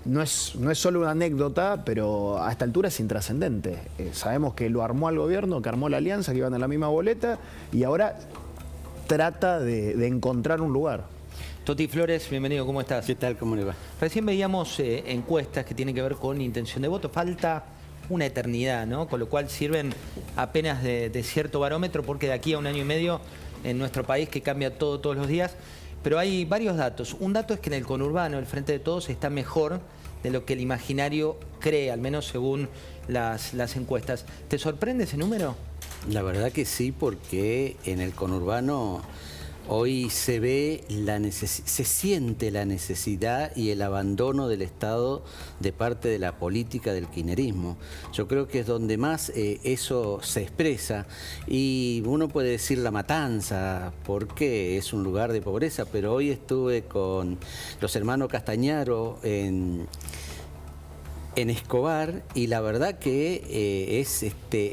no es solo una anécdota, pero a esta altura es intrascendente. Sabemos que lo armó el gobierno, que armó la alianza, que iban en la misma boleta y ahora trata de encontrar un lugar. Toti Flores, bienvenido, ¿cómo estás? ¿Qué tal? ¿Cómo le va? Recién veíamos encuestas que tienen que ver con intención de voto. Falta una eternidad, ¿no? Con lo cual sirven apenas de cierto barómetro, porque de aquí a un año y medio en nuestro país, que cambia todo todos los días. Pero hay varios datos. Un dato es que en el conurbano el Frente de Todos está mejor de lo que el imaginario cree, al menos según las encuestas. ¿Te sorprende ese número? La verdad que sí, porque en el conurbano hoy se ve se siente la necesidad y el abandono del Estado de parte de la política del kirchnerismo. Yo creo que es donde más eso se expresa, y uno puede decir La Matanza porque es un lugar de pobreza, pero hoy estuve con los hermanos Castañaro en Escobar, y la verdad que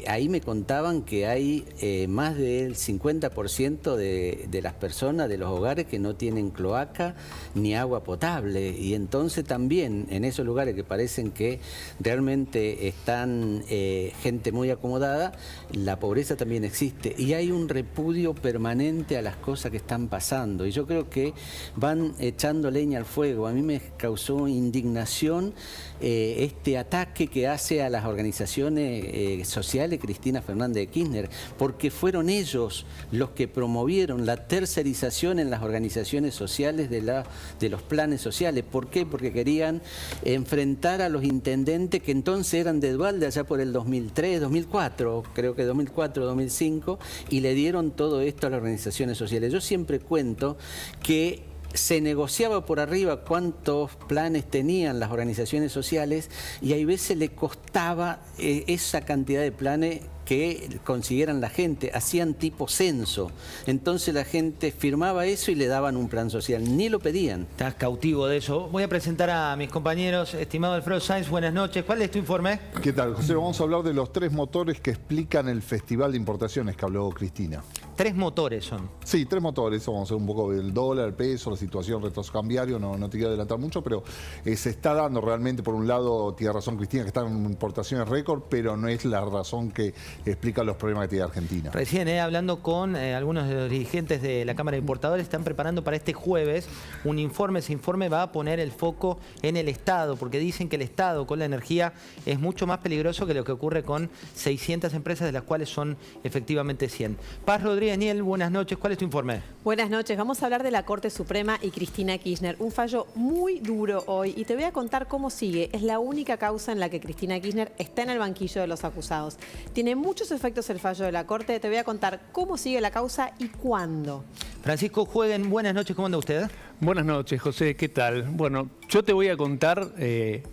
ahí me contaban que hay más del 50% de las personas, de los hogares, que no tienen cloaca ni agua potable, y entonces también en esos lugares que parecen que realmente están gente muy acomodada, la pobreza también existe, y hay un repudio permanente a las cosas que están pasando, y yo creo que van echando leña al fuego. A mí me causó indignación este ataque que hace a las organizaciones sociales Cristina Fernández de Kirchner, porque fueron ellos los que promovieron la tercerización en las organizaciones sociales de los planes sociales. ¿Por qué? Porque querían enfrentar a los intendentes que entonces eran de Dualde allá por el 2003, 2004, creo que 2004, 2005, y le dieron todo esto a las organizaciones sociales. Yo siempre cuento que se negociaba por arriba cuántos planes tenían las organizaciones sociales, y a veces le costaba esa cantidad de planes que consiguieran la gente, hacían tipo censo. Entonces la gente firmaba eso y le daban un plan social, ni lo pedían. Estás cautivo de eso. Voy a presentar a mis compañeros. Estimado Alfredo Sáenz, buenas noches. ¿Cuál es tu informe? ¿Qué tal, José? Vamos a hablar de los 3 motores que explican el Festival de Importaciones que habló Cristina. 3 motores son. Sí, 3 motores. Vamos a ver un poco del dólar, el peso, la situación, retraso cambiario. No te quiero adelantar mucho, pero se está dando realmente, por un lado, tiene razón Cristina, que están en importaciones récord, pero no es la razón que explica los problemas que tiene Argentina. Recién, hablando con algunos de los dirigentes de la Cámara de Importadores, están preparando para este jueves un informe. Ese informe va a poner el foco en el Estado, porque dicen que el Estado con la energía es mucho más peligroso que lo que ocurre con 600 empresas, de las cuales son efectivamente 100. Paz Rodríguez Niel, buenas noches. ¿Cuál es tu informe? Buenas noches. Vamos a hablar de la Corte Suprema y Cristina Kirchner. Un fallo muy duro hoy, y te voy a contar cómo sigue. Es la única causa en la que Cristina Kirchner está en el banquillo de los acusados. Tiene muchos efectos el fallo de la Corte. Te voy a contar cómo sigue la causa y cuándo. Francisco Jueguen, buenas noches. ¿Cómo anda usted? Buenas noches, José. ¿Qué tal? Bueno, yo te voy a contar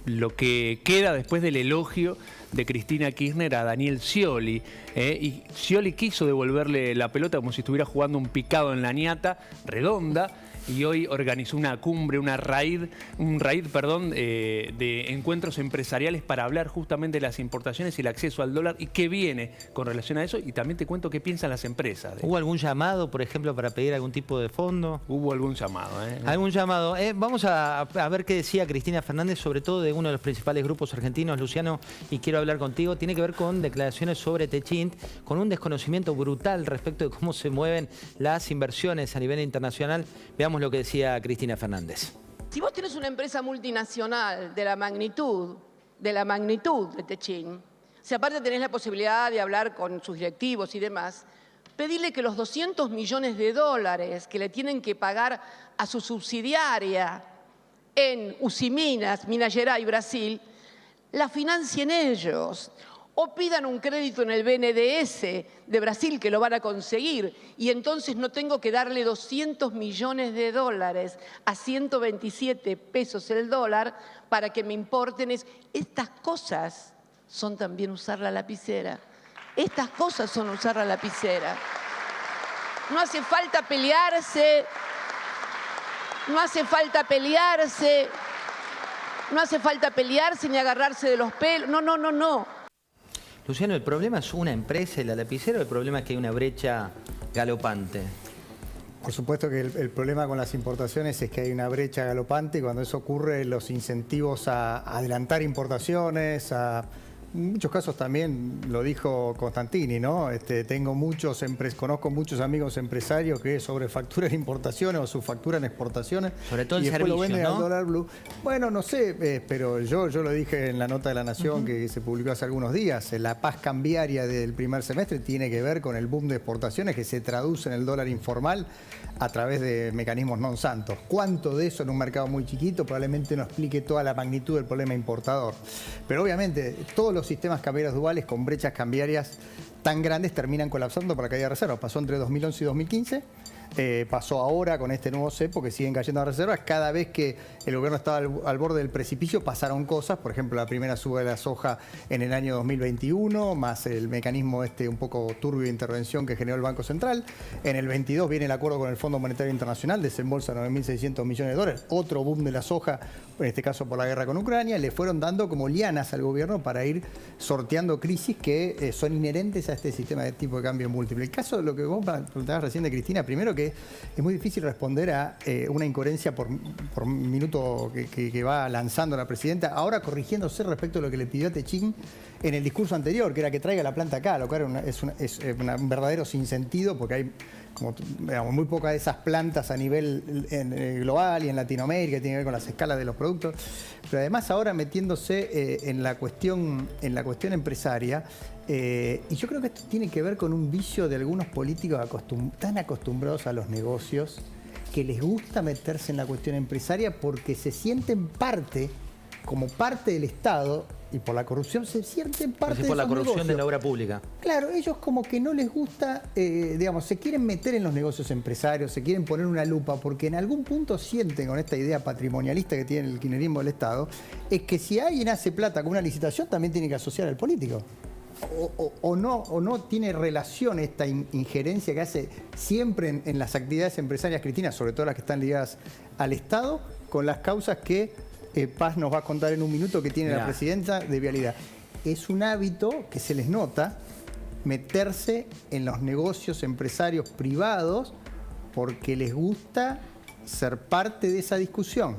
lo que queda después del elogio de Cristina Kirchner a Daniel Scioli. Y Scioli quiso devolverle la pelota como si estuviera jugando un picado en la ñata redonda, y hoy organizó una cumbre, un raid, de encuentros empresariales para hablar justamente de las importaciones y el acceso al dólar y qué viene con relación a eso, y también te cuento qué piensan las empresas. ¿Hubo algún llamado, por ejemplo, para pedir algún tipo de fondo? Hubo algún llamado. Algún llamado. Vamos a ver qué decía Cristina Fernández, sobre todo de uno de los principales grupos argentinos, Luciano, y quiero hablar contigo. Tiene que ver con declaraciones sobre Techint, con un desconocimiento brutal respecto de cómo se mueven las inversiones a nivel internacional. Veamos lo que decía Cristina Fernández. Si vos tenés una empresa multinacional de la magnitud de Techint, si aparte tenés la posibilidad de hablar con sus directivos y demás, pedirle que los 200 millones de dólares que le tienen que pagar a su subsidiaria en Usiminas, Minas Gerais, Brasil, la financien ellos. O pidan un crédito en el BNDES de Brasil, que lo van a conseguir, y entonces no tengo que darle 200 millones de dólares a 127 pesos el dólar para que me importen. Estas cosas son también usar la lapicera. Estas cosas son usar la lapicera. No hace falta pelearse, no hace falta pelearse, no hace falta pelearse ni agarrarse de los pelos. No. Luciano, ¿el problema es una empresa y la lapicera, o el problema es que hay una brecha galopante? Por supuesto que el problema con las importaciones es que hay una brecha galopante y cuando eso ocurre los incentivos a adelantar importaciones, en muchos casos también lo dijo Constantini, ¿no? Conozco muchos amigos empresarios que sobrefacturan importaciones o subfacturan exportaciones. Sobre todo en y después servicios, lo venden ¿no? al dólar blue. Bueno, no sé, pero yo lo dije en la nota de La Nación que se publicó hace algunos días. La paz cambiaria del primer semestre tiene que ver con el boom de exportaciones que se traduce en el dólar informal a través de mecanismos non santos. ¿Cuánto de eso en un mercado muy chiquito? Probablemente no explique toda la magnitud del problema importador. Pero obviamente todos los sistemas cambiarios duales con brechas cambiarias tan grandes terminan colapsando por la caída de reservas. Pasó entre 2011 y 2015. Pasó ahora con este nuevo cepo que siguen cayendo las reservas. Cada vez que el gobierno estaba al borde del precipicio pasaron cosas, por ejemplo la primera suba de la soja en el año 2021, más el mecanismo un poco turbio de intervención que generó el Banco Central. En el 22 viene el acuerdo con el Fondo Monetario Internacional, desembolsa 9.600 millones de dólares, otro boom de la soja, en este caso por la guerra con Ucrania. Le fueron dando como lianas al gobierno para ir sorteando crisis que son inherentes a este sistema de tipo de cambio múltiple. El caso de lo que vos preguntabas recién de Cristina, primero que es muy difícil responder a una incoherencia por minuto que va lanzando la presidenta, ahora corrigiéndose respecto a lo que le pidió a Techín en el discurso anterior, que era que traiga la planta acá, lo cual es un verdadero sinsentido, porque hay como, digamos, muy pocas de esas plantas a nivel global y en Latinoamérica, tiene que ver con las escalas de los productos, pero además ahora metiéndose en la cuestión empresaria. Y yo creo que esto tiene que ver con un vicio de algunos políticos tan acostumbrados a los negocios que les gusta meterse en la cuestión empresaria porque se sienten como parte del Estado y por la corrupción se sienten parte de por la corrupción negocios. de la obra pública. Claro, ellos como que no les gusta, se quieren meter en los negocios empresarios, se quieren poner una lupa porque en algún punto sienten con esta idea patrimonialista que tiene el kirchnerismo del Estado, es que si alguien hace plata con una licitación también tiene que asociar al político. O no tiene relación esta injerencia que hace siempre en las actividades empresarias, Cristina, sobre todo las que están ligadas al Estado, con las causas que Paz nos va a contar en un minuto que tiene la presidenta de Vialidad. Es un hábito que se les nota meterse en los negocios empresarios privados porque les gusta ser parte de esa discusión.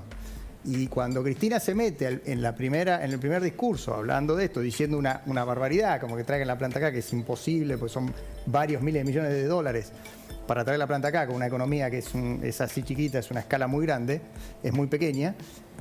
Y cuando Cristina se mete en el primer discurso hablando de esto, diciendo una barbaridad, como que traigan la planta acá, que es imposible, porque son varios miles de millones de dólares para traer la planta acá, con una economía que es así chiquita, es una escala muy grande, es muy pequeña,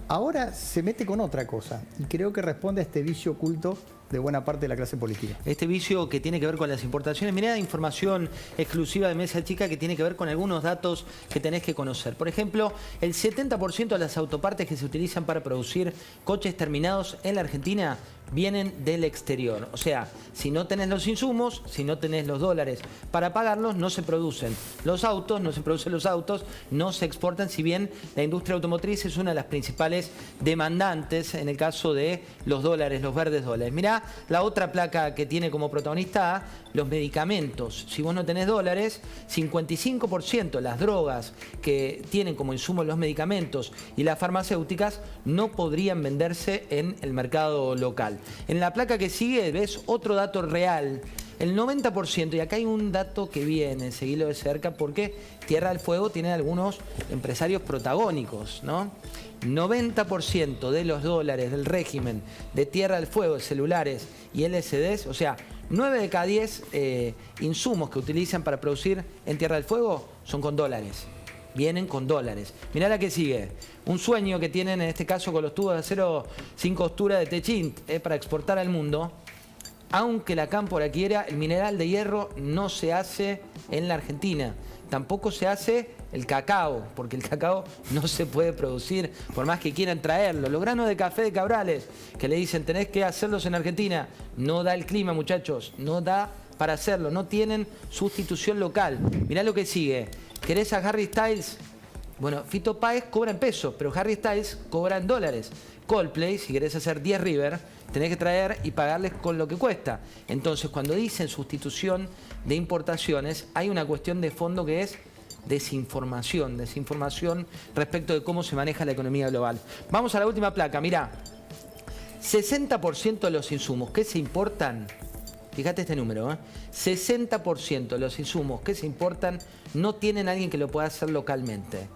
ahora se mete con otra cosa. Y creo que responde a este vicio oculto de buena parte de la clase política. Este vicio que tiene que ver con las importaciones. Mirá, información exclusiva de Mesa Chica que tiene que ver con algunos datos que tenés que conocer. Por ejemplo, el 70% de las autopartes que se utilizan para producir coches terminados en la Argentina vienen del exterior. O sea, si no tenés los insumos, si no tenés los dólares para pagarlos, no se producen los autos, no se producen los autos, no se exportan, si bien la industria automotriz es una de las principales demandantes en el caso de los dólares, los verdes dólares. Mirá la otra placa que tiene como protagonista A, los medicamentos. Si vos no tenés dólares, 55% las drogas que tienen como insumo los medicamentos y las farmacéuticas no podrían venderse en el mercado local. En la placa que sigue ves otro dato real. El 90%, y acá hay un dato que viene, seguirlo de cerca, porque Tierra del Fuego tiene algunos empresarios protagónicos, ¿no? 90% de los dólares del régimen de Tierra del Fuego, celulares y LCDs, o sea, 9 de cada 10 insumos que utilizan para producir en Tierra del Fuego son con dólares. Vienen con dólares. Mirá la que sigue. Un sueño que tienen en este caso con los tubos de acero sin costura de Techín para exportar al mundo. Aunque la cámpora quiera, el mineral de hierro no se hace en la Argentina. Tampoco se hace el cacao, porque el cacao no se puede producir por más que quieran traerlo. Los granos de café de Cabrales, que le dicen tenés que hacerlos en Argentina, no da el clima, muchachos, no da para hacerlo, no tienen sustitución local. Mirá lo que sigue. ¿Querés a Harry Styles? Bueno, Fito Páez cobra en pesos, pero Harry Styles cobra en dólares. Coldplay, si querés hacer 10 River, tenés que traer y pagarles con lo que cuesta. Entonces, cuando dicen sustitución de importaciones, hay una cuestión de fondo que es desinformación respecto de cómo se maneja la economía global. Vamos a la última placa, mirá. 60% de los insumos que se importan fíjate este número, 60% de los insumos que se importan no tienen alguien que lo pueda hacer localmente.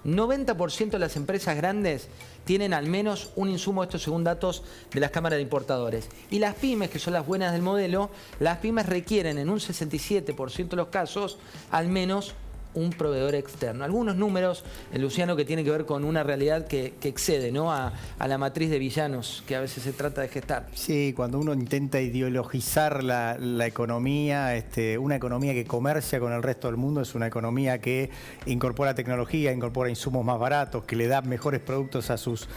90% de las empresas grandes tienen al menos un insumo, esto según datos de las cámaras de importadores. Y las pymes, que son las buenas del modelo, las pymes requieren en un 67% de los casos al menos un proveedor externo. Algunos números, Luciano, que tienen que ver con una realidad que excede, ¿no?, a la matriz de villanos que a veces se trata de gestar. Sí, cuando uno intenta ideologizar la economía, una economía que comercia con el resto del mundo es una economía que incorpora tecnología, incorpora insumos más baratos, que le da mejores productos a sus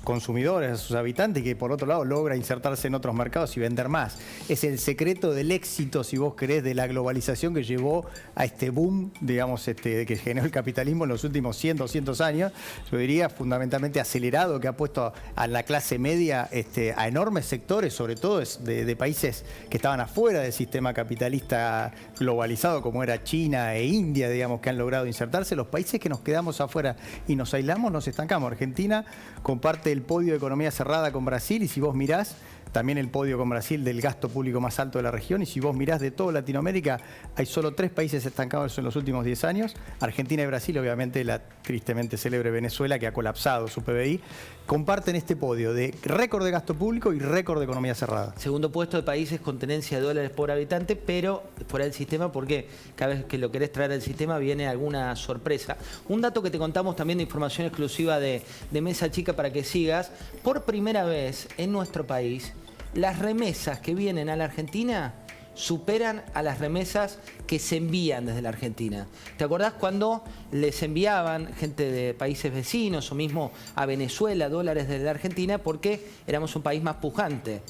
consumidores, a sus habitantes, y que por otro lado logra insertarse en otros mercados y vender más. Es el secreto del éxito, si vos querés, de la globalización que llevó a este boom, digamos, que generó el capitalismo en los últimos 100, 200 años, yo diría fundamentalmente acelerado, que ha puesto a la clase media a enormes sectores, sobre todo de países que estaban afuera del sistema capitalista globalizado, como era China e India, digamos, que han logrado insertarse. Los países que nos quedamos afuera y nos aislamos, nos estancamos. Argentina comparte el podio de economía cerrada con Brasil, y si vos mirás, también el podio con Brasil del gasto público más alto de la región, y si vos mirás de toda Latinoamérica, hay solo 3 países estancados en los últimos 10 años, Argentina y Brasil. Obviamente la tristemente célebre Venezuela, que ha colapsado su PBI, comparten este podio de récord de gasto público y récord de economía cerrada. Segundo puesto de países con tenencia de dólares por habitante, pero fuera del sistema, porque cada vez que lo querés traer al sistema viene alguna sorpresa. Un dato que te contamos también de información exclusiva de Mesa Chica para que sigas: por primera vez en nuestro país, las remesas que vienen a la Argentina superan a las remesas que se envían desde la Argentina. ¿Te acordás cuando les enviaban gente de países vecinos o mismo a Venezuela dólares desde la Argentina porque éramos un país más pujante?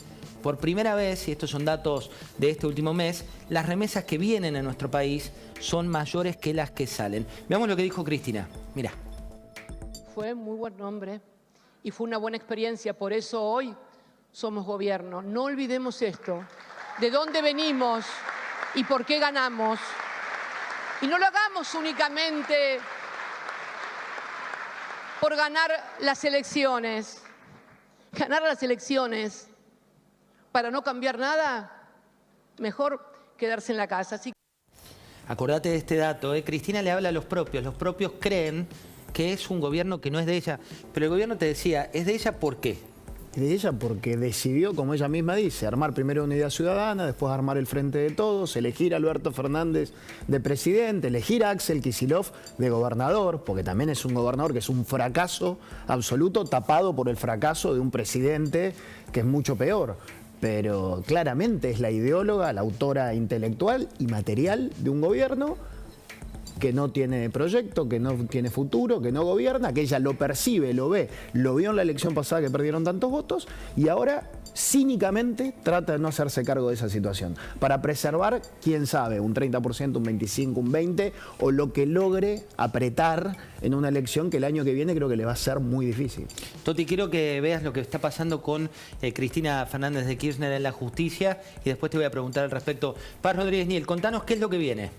Por primera vez, y estos son datos de este último mes, las remesas que vienen a nuestro país son mayores que las que salen. Veamos lo que dijo Cristina. Mirá. Fue muy buen nombre y fue una buena experiencia, por eso hoy somos gobierno. No olvidemos esto, de dónde venimos y por qué ganamos. Y no lo hagamos únicamente por ganar las elecciones. Ganar las elecciones para no cambiar nada, mejor quedarse en la casa. Así... Acordate de este dato, Cristina le habla a los propios creen que es un gobierno que no es de ella, pero el gobierno, te decía, es de ella ¿por qué? De ella porque decidió, como ella misma dice, armar primero Unidad Ciudadana, después armar el Frente de Todos, elegir a Alberto Fernández de presidente, elegir a Axel Kicillof de gobernador, porque también es un gobernador que es un fracaso absoluto, tapado por el fracaso de un presidente que es mucho peor. Pero claramente es la ideóloga, la autora intelectual y material de un gobierno que no tiene proyecto, que no tiene futuro, que no gobierna, que ella lo percibe, lo ve, lo vio en la elección pasada que perdieron tantos votos, y ahora cínicamente trata de no hacerse cargo de esa situación, para preservar, quién sabe, un 30%, un 25%, un 20%, o lo que logre apretar en una elección que el año que viene creo que le va a ser muy difícil. Toti, quiero que veas lo que está pasando con Cristina Fernández de Kirchner en la justicia, y después te voy a preguntar al respecto. Paz Rodríguez Niel, contanos qué es lo que viene.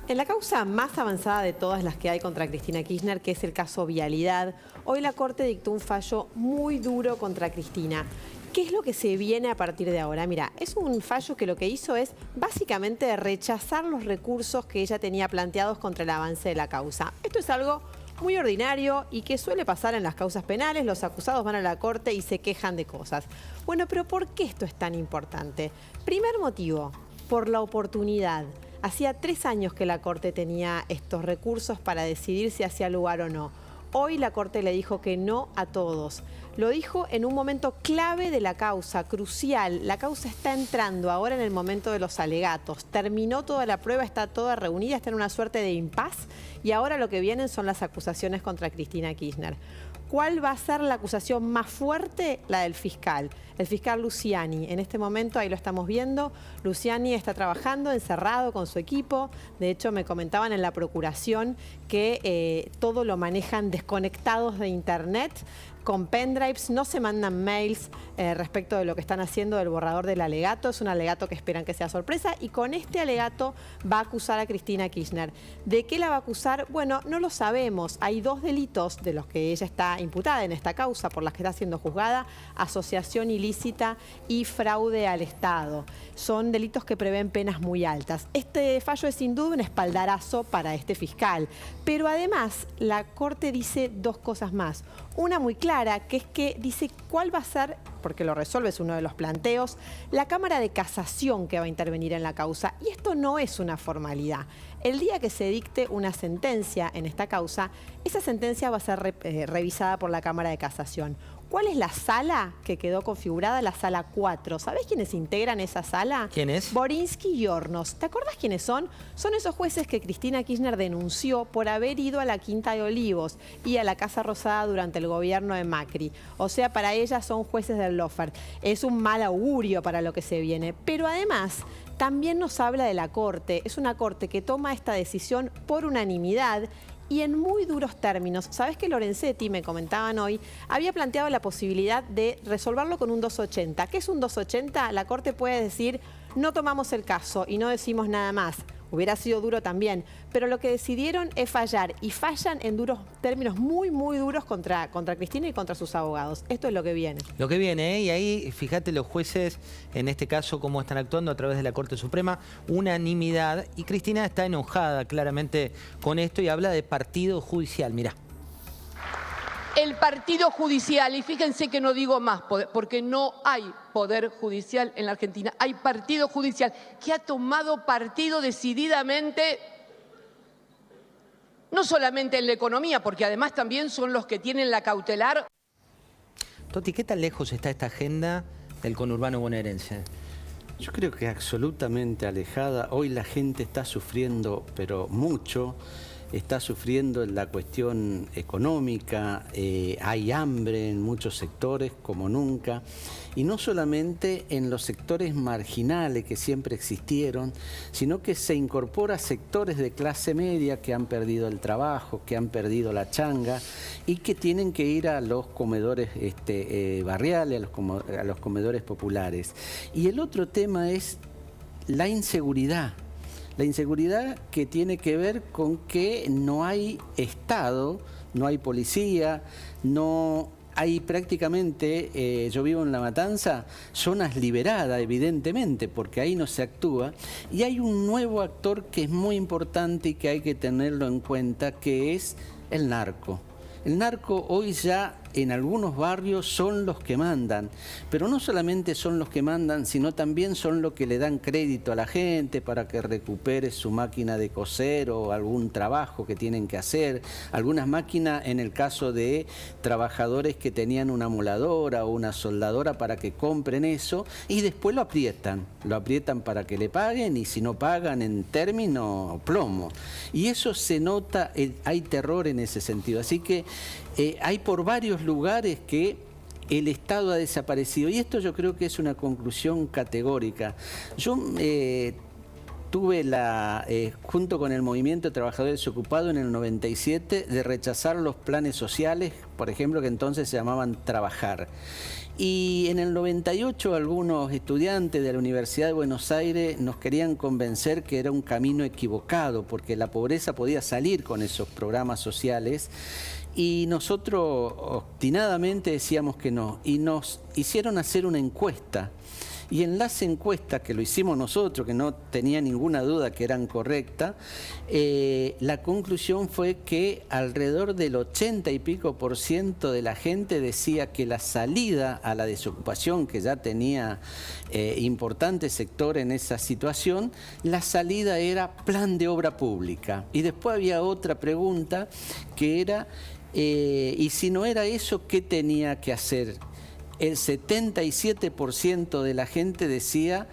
En la causa más avanzada de todas las que hay contra Cristina Kirchner, que es el caso Vialidad, hoy la Corte dictó un fallo muy duro contra Cristina. ¿Qué es lo que se viene a partir de ahora? Mira, es un fallo que lo que hizo es básicamente rechazar los recursos que ella tenía planteados contra el avance de la causa. Esto es algo muy ordinario y que suele pasar en las causas penales. Los acusados van a la Corte y se quejan de cosas. Bueno, pero ¿por qué esto es tan importante? Primer motivo, por la oportunidad. Hacía 3 años que la Corte tenía estos recursos para decidir si hacía lugar o no. Hoy la Corte le dijo que no a todos. Lo dijo en un momento clave de la causa, crucial. La causa está entrando ahora en el momento de los alegatos. Terminó toda la prueba, está toda reunida, está en una suerte de impas, y ahora lo que vienen son las acusaciones contra Cristina Kirchner. ¿Cuál va a ser la acusación más fuerte? La del fiscal, el fiscal Luciani. En este momento, ahí lo estamos viendo, Luciani está trabajando encerrado con su equipo. De hecho, me comentaban en la procuración que todo lo manejan desconectados de internet, con pendrives, no se mandan mails respecto de lo que están haciendo del borrador del alegato. Es un alegato que esperan que sea sorpresa y con este alegato va a acusar a Cristina Kirchner. ¿De qué la va a acusar? Bueno, no lo sabemos. Hay 2 delitos de los que ella está imputada en esta causa por las que está siendo juzgada: asociación ilícita y fraude al Estado. Son delitos que prevén penas muy altas. Este fallo es sin duda un espaldarazo para este fiscal. Pero además, la Corte dice 2 cosas más. Una muy clara, que es que dice cuál va a ser, porque lo resuelve, es uno de los planteos, la Cámara de Casación que va a intervenir en la causa. Y esto no es una formalidad. El día que se dicte una sentencia en esta causa, esa sentencia va a ser revisada por la Cámara de Casación. ¿Cuál es la sala que quedó configurada? La sala 4. ¿Sabés quiénes integran esa sala? ¿Quién es? Borinsky y Hornos. ¿Te acordás quiénes son? Son esos jueces que Cristina Kirchner denunció por haber ido a la Quinta de Olivos y a la Casa Rosada durante el gobierno de Macri. O sea, para ella son jueces del lawfare. Es un mal augurio para lo que se viene. Pero además, también nos habla de la Corte. Es una Corte que toma esta decisión por unanimidad y en muy duros términos. Sabés que Lorenzetti, me comentaban hoy, había planteado la posibilidad de resolverlo con un 280. ¿Qué es un 280? La Corte puede decir, no tomamos el caso y no decimos nada más. Hubiera sido duro también, pero lo que decidieron es fallar y fallan en duros términos muy duros contra Cristina y contra sus abogados. Esto es lo que viene. Lo que viene, y ahí fíjate los jueces, en este caso, cómo están actuando a través de la Corte Suprema, unanimidad, y Cristina está enojada claramente con esto y habla de partido judicial. Mirá. El partido judicial, y fíjense que no digo más, porque no hay poder judicial en la Argentina, hay partido judicial que ha tomado partido decididamente, no solamente en la economía, porque además también son los que tienen la cautelar. Toti, ¿qué tan lejos está esta agenda del conurbano bonaerense? Yo creo que absolutamente alejada. Hoy la gente está sufriendo, pero mucho. Está sufriendo en la cuestión económica, hay hambre en muchos sectores como nunca, y no solamente en los sectores marginales que siempre existieron, sino que se incorpora sectores de clase media que han perdido el trabajo, que han perdido la changa y que tienen que ir a los comedores barriales, a los comedores populares. Y el otro tema es la inseguridad. La inseguridad que tiene que ver con que no hay Estado, no hay policía, no hay prácticamente, yo vivo en La Matanza, zonas liberadas evidentemente, porque ahí no se actúa, y hay un nuevo actor que es muy importante y que hay que tenerlo en cuenta, que es el narco. El narco hoy ya en algunos barrios son los que mandan, pero no solamente son los que mandan, sino también son los que le dan crédito a la gente para que recupere su máquina de coser o algún trabajo que tienen que hacer. Algunas máquinas, en el caso de trabajadores que tenían una moladora o una soldadora, para que compren eso y después lo aprietan para que le paguen, y si no pagan en término, plomo. Y eso se nota, hay terror en ese sentido. Así que hay por varios lugares que el Estado ha desaparecido, y esto yo creo que es una conclusión categórica. Yo tuve junto con el Movimiento de Trabajadores Desocupados en el 97, de rechazar los planes sociales, por ejemplo, que entonces se llamaban Trabajar. Y en el 98 algunos estudiantes de la Universidad de Buenos Aires nos querían convencer que era un camino equivocado, porque la pobreza podía salir con esos programas sociales. Y nosotros obstinadamente decíamos que no, y nos hicieron hacer una encuesta. Y en las encuestas, que lo hicimos nosotros, que no tenía ninguna duda que eran correctas, la conclusión fue que alrededor del 80 y pico % de la gente decía que la salida a la desocupación, que ya tenía importante sector en esa situación, la salida era plan de obra pública. Y después había otra pregunta que era, y si no era eso, ¿qué tenía que hacer? El 77% de la gente decía,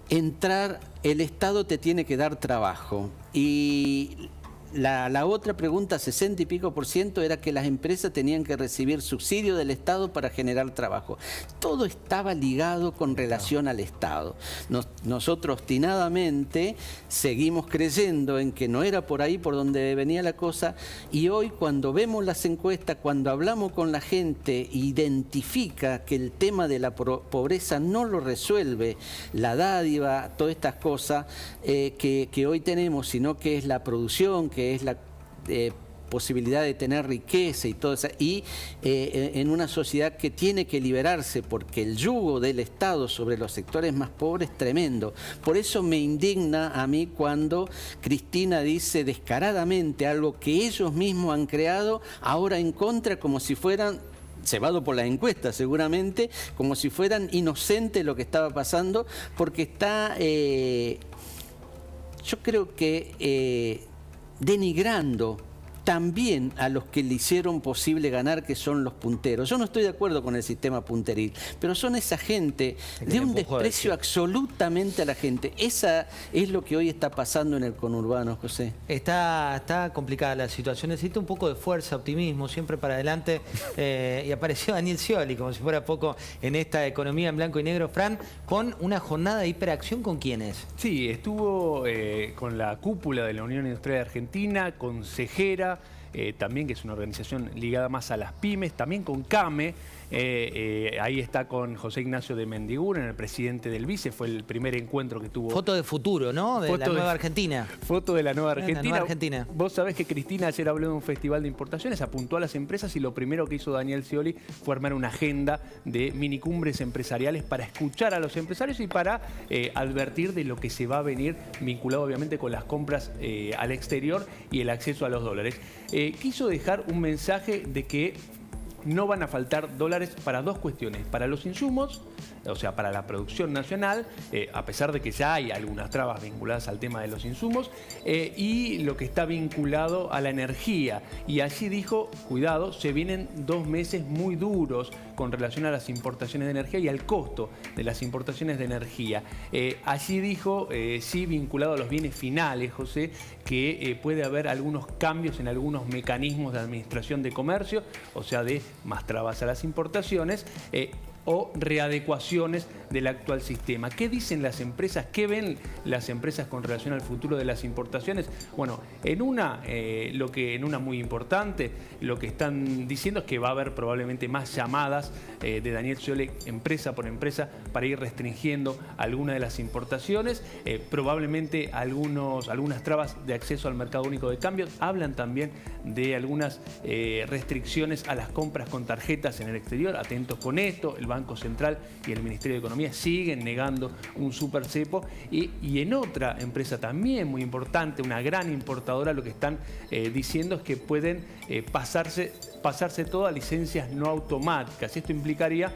el Estado te tiene que dar trabajo. Y la otra pregunta, 60 y pico % era que las empresas tenían que recibir subsidio del Estado para generar trabajo. Todo estaba ligado con relación al Estado. Nosotros obstinadamente seguimos creyendo en que no era por ahí por donde venía la cosa, y hoy cuando vemos las encuestas, cuando hablamos con la gente, identifica que el tema de la pobreza no lo resuelve la dádiva, todas estas cosas que hoy tenemos, sino que es la producción, que es la posibilidad de tener riqueza y todo eso, y en una sociedad que tiene que liberarse, porque el yugo del Estado sobre los sectores más pobres es tremendo. Por eso me indigna a mí cuando Cristina dice descaradamente algo que ellos mismos han creado, ahora en contra, como si fueran, cebado por la encuesta seguramente, como si fueran inocentes lo que estaba pasando, porque está, yo creo que denigrando también a los que le hicieron posible ganar, que son los punteros. Yo no estoy de acuerdo con el sistema punteril, pero son esa gente de un desprecio absolutamente a la gente. Esa es lo que hoy está pasando en el conurbano, José. Está complicada la situación, necesita un poco de fuerza, optimismo, siempre para adelante. Y apareció Daniel Scioli, como si fuera poco, en esta economía en blanco y negro, Fran, con una jornada de hiperacción. ¿Con quiénes? Sí, estuvo con la cúpula de la Unión Industrial Argentina, consejera, también, que es una organización ligada más a las pymes, también con CAME. Ahí está con José Ignacio de Mendiguren, el presidente del BICE, fue el primer encuentro que tuvo. Foto de futuro, ¿no? De la nueva Argentina. Foto de la nueva Argentina. La nueva Argentina. Vos sabés que Cristina ayer habló de un festival de importaciones, apuntó a las empresas, y lo primero que hizo Daniel Scioli fue armar una agenda de minicumbres empresariales para escuchar a los empresarios y para advertir de lo que se va a venir, vinculado obviamente con las compras al exterior y el acceso a los dólares. Quiso dejar un mensaje de que no van a faltar dólares para dos cuestiones: para los insumos, o sea, para la producción nacional, a pesar de que ya hay algunas trabas vinculadas al tema de los insumos, y lo que está vinculado a la energía. Y allí dijo, cuidado, se vienen 2 meses muy duros con relación a las importaciones de energía y al costo de las importaciones de energía. Allí dijo, sí, vinculado a los bienes finales, José, que puede haber algunos cambios en algunos mecanismos de administración de comercio, o sea, de más trabas a las importaciones, o readecuaciones del actual sistema. ¿Qué dicen las empresas? ¿Qué ven las empresas con relación al futuro de las importaciones? Bueno, en una muy importante, lo que están diciendo es que va a haber probablemente más llamadas de Daniel Scioli, empresa por empresa, para ir restringiendo algunas de las importaciones, probablemente algunas trabas de acceso al mercado único de cambios. Hablan también de algunas restricciones a las compras con tarjetas en el exterior. Atentos con esto. El Banco Central y el Ministerio de Economía siguen negando un super cepo. Y en otra empresa también muy importante, una gran importadora, lo que están diciendo es que pueden pasarse todo a licencias no automáticas. Esto implicaría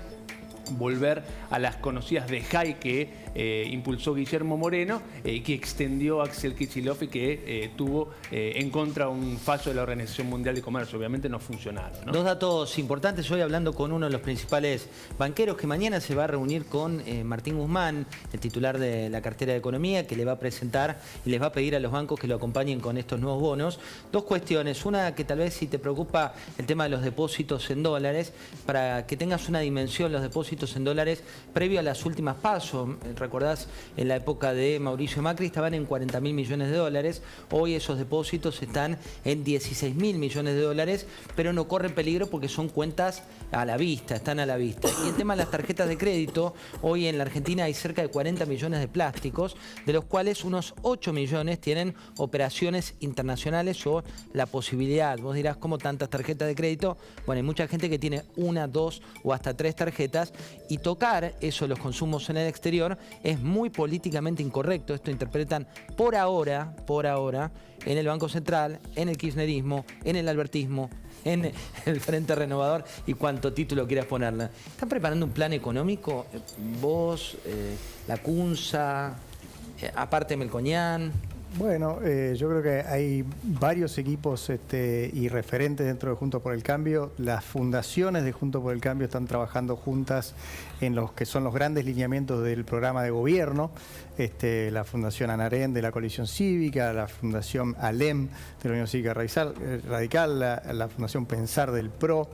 volver a las conocidas de JAI que impulsó Guillermo Moreno y que extendió Axel Kicillof, y que tuvo en contra un fallo de la Organización Mundial de Comercio. Obviamente no funcionaron, ¿no? Dos datos importantes. Hoy hablando con uno de los principales banqueros, que mañana se va a reunir con Martín Guzmán, el titular de la cartera de Economía, que le va a presentar y les va a pedir a los bancos que lo acompañen con estos nuevos bonos. Dos cuestiones. Una, que tal vez si te preocupa el tema de los depósitos en dólares, para que tengas una dimensión, los depósitos en dólares previo a las últimas PASO. Recordás, en la época de Mauricio Macri estaban en 40.000 millones de dólares. Hoy esos depósitos están en 16.000 millones de dólares, pero no corren peligro porque son cuentas a la vista, están a la vista. Y el tema de las tarjetas de crédito, hoy en la Argentina hay cerca de 40 millones de plásticos, de los cuales unos 8 millones tienen operaciones internacionales o la posibilidad. Vos dirás, ¿cómo tantas tarjetas de crédito? Bueno, hay mucha gente que tiene 1, 2 o hasta 3 tarjetas, y tocar eso, los consumos en el exterior, es muy políticamente incorrecto. Esto interpretan por ahora, en el Banco Central, en el kirchnerismo, en el albertismo, en el Frente Renovador y cuánto título quieras ponerle. ¿Están preparando un plan económico? Vos, la CUNSA, aparte Melconian. Bueno, yo creo que hay varios equipos y referentes dentro de Juntos por el Cambio. Las fundaciones de Juntos por el Cambio están trabajando juntas en los que son los grandes lineamientos del programa de gobierno. La Fundación ANAREN de la Coalición Cívica, la Fundación ALEM de la Unión Cívica Radical, la Fundación Pensar del PRO,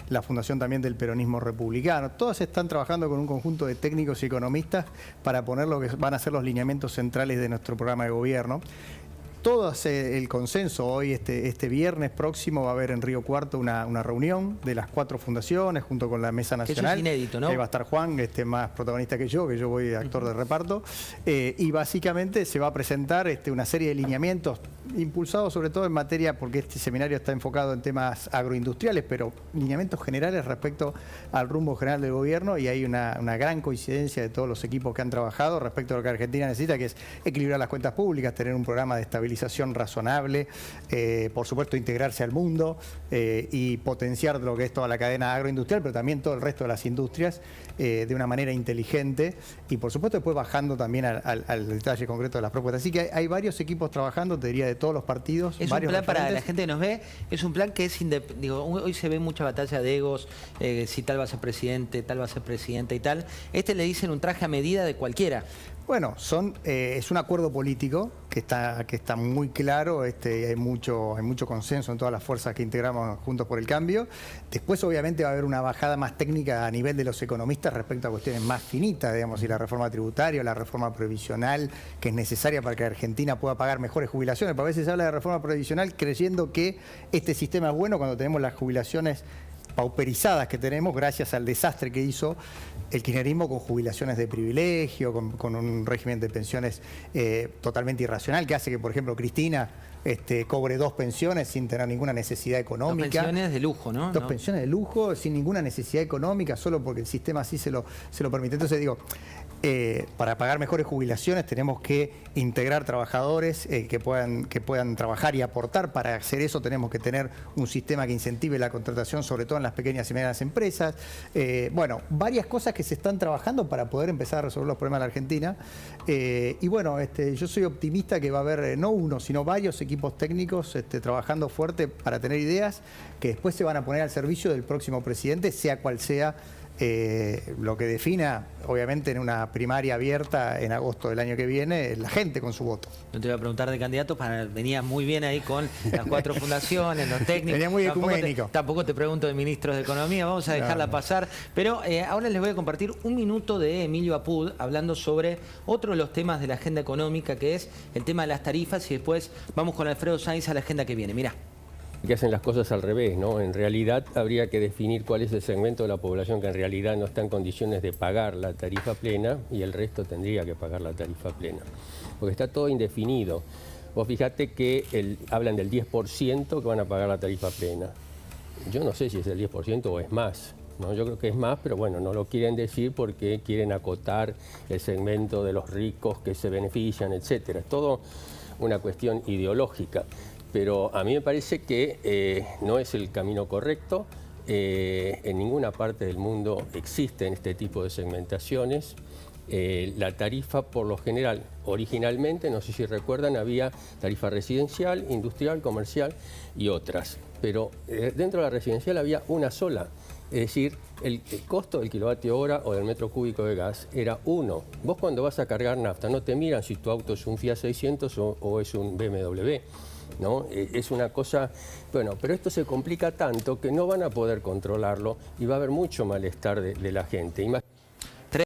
la Fundación también del Peronismo Republicano. Todas están trabajando con un conjunto de técnicos y economistas para poner lo que van a ser los lineamientos centrales de nuestro programa de gobierno. Todo el consenso hoy, este viernes próximo, va a haber en Río Cuarto una reunión de las 4 fundaciones junto con la Mesa Nacional. Eso es inédito, ¿no? Ahí va a estar Juan, más protagonista que yo voy actor de reparto. Y básicamente se va a presentar una serie de lineamientos impulsados sobre todo en materia, porque este seminario está enfocado en temas agroindustriales, pero lineamientos generales respecto al rumbo general del gobierno, y hay una gran coincidencia de todos los equipos que han trabajado respecto a lo que Argentina necesita, que es equilibrar las cuentas públicas, tener un programa de estabilización razonable, por supuesto integrarse al mundo y potenciar lo que es toda la cadena agroindustrial, pero también todo el resto de las industrias de una manera inteligente, y por supuesto después bajando también al detalle concreto de las propuestas. Así que hay varios equipos trabajando, te diría, de todos los partidos. Es un plan para la gente que nos ve, es un plan que es hoy se ve mucha batalla de egos, si tal va a ser presidente, tal va a ser presidenta y tal. Le dicen un traje a medida de cualquiera. Bueno, es un acuerdo político que está muy claro, hay mucho consenso en todas las fuerzas que integramos Juntos por el Cambio. Después, obviamente, va a haber una bajada más técnica a nivel de los economistas respecto a cuestiones más finitas, digamos, y la reforma tributaria, la reforma previsional, que es necesaria para que Argentina pueda pagar mejores jubilaciones. Porque a veces se habla de reforma previsional creyendo que este sistema es bueno cuando tenemos las jubilaciones pauperizadas que tenemos gracias al desastre que hizo el kirchnerismo con jubilaciones de privilegio, con un régimen de pensiones totalmente irracional, que hace que, por ejemplo, Cristina cobre 2 pensiones sin tener ninguna necesidad económica. 2 pensiones de lujo, ¿no? 2 pensiones de lujo sin ninguna necesidad económica, solo porque el sistema así se lo permite. Entonces digo, para pagar mejores jubilaciones tenemos que integrar trabajadores que puedan trabajar y aportar. Para hacer eso tenemos que tener un sistema que incentive la contratación, sobre todo en las pequeñas y medianas empresas. Bueno, varias cosas que se están trabajando para poder empezar a resolver los problemas de la Argentina. Y bueno, yo soy optimista que va a haber no uno, sino varios equipos técnicos trabajando fuerte para tener ideas que después se van a poner al servicio del próximo presidente, sea cual sea lo que defina, obviamente, en una primaria abierta en agosto del año que viene, la gente con su voto. No te voy a preguntar de candidatos, venías muy bien ahí con las 4 fundaciones, los técnicos. Venía muy ecuménico. Tampoco te pregunto de ministros de Economía, vamos a dejarla pasar. Pero ahora les voy a compartir un minuto de Emilio Apud hablando sobre otro de los temas de la agenda económica, que es el tema de las tarifas, y después vamos con Alfredo Sainz a la agenda que viene. Mirá. Que hacen las cosas al revés, ¿no? En realidad habría que definir cuál es el segmento de la población que en realidad no está en condiciones de pagar la tarifa plena, y el resto tendría que pagar la tarifa plena, porque está todo indefinido. Vos fijate que hablan del 10% que van a pagar la tarifa plena. Yo no sé si es el 10% o es más, ¿no? Yo creo que es más, pero bueno, no lo quieren decir porque quieren acotar el segmento de los ricos que se benefician, etcétera. Es todo una cuestión ideológica. Pero a mí me parece que no es el camino correcto. En ninguna parte del mundo existen este tipo de segmentaciones. La tarifa, por lo general, originalmente, no sé si recuerdan, había tarifa residencial, industrial, comercial y otras. Pero dentro de la residencial había una sola. Es decir, el costo del kilovatio hora o del metro cúbico de gas era 1. Vos cuando vas a cargar nafta no te miran si tu auto es un Fiat 600 o es un BMW. ¿No? Es una cosa, bueno, pero esto se complica tanto que no van a poder controlarlo y va a haber mucho malestar de la gente.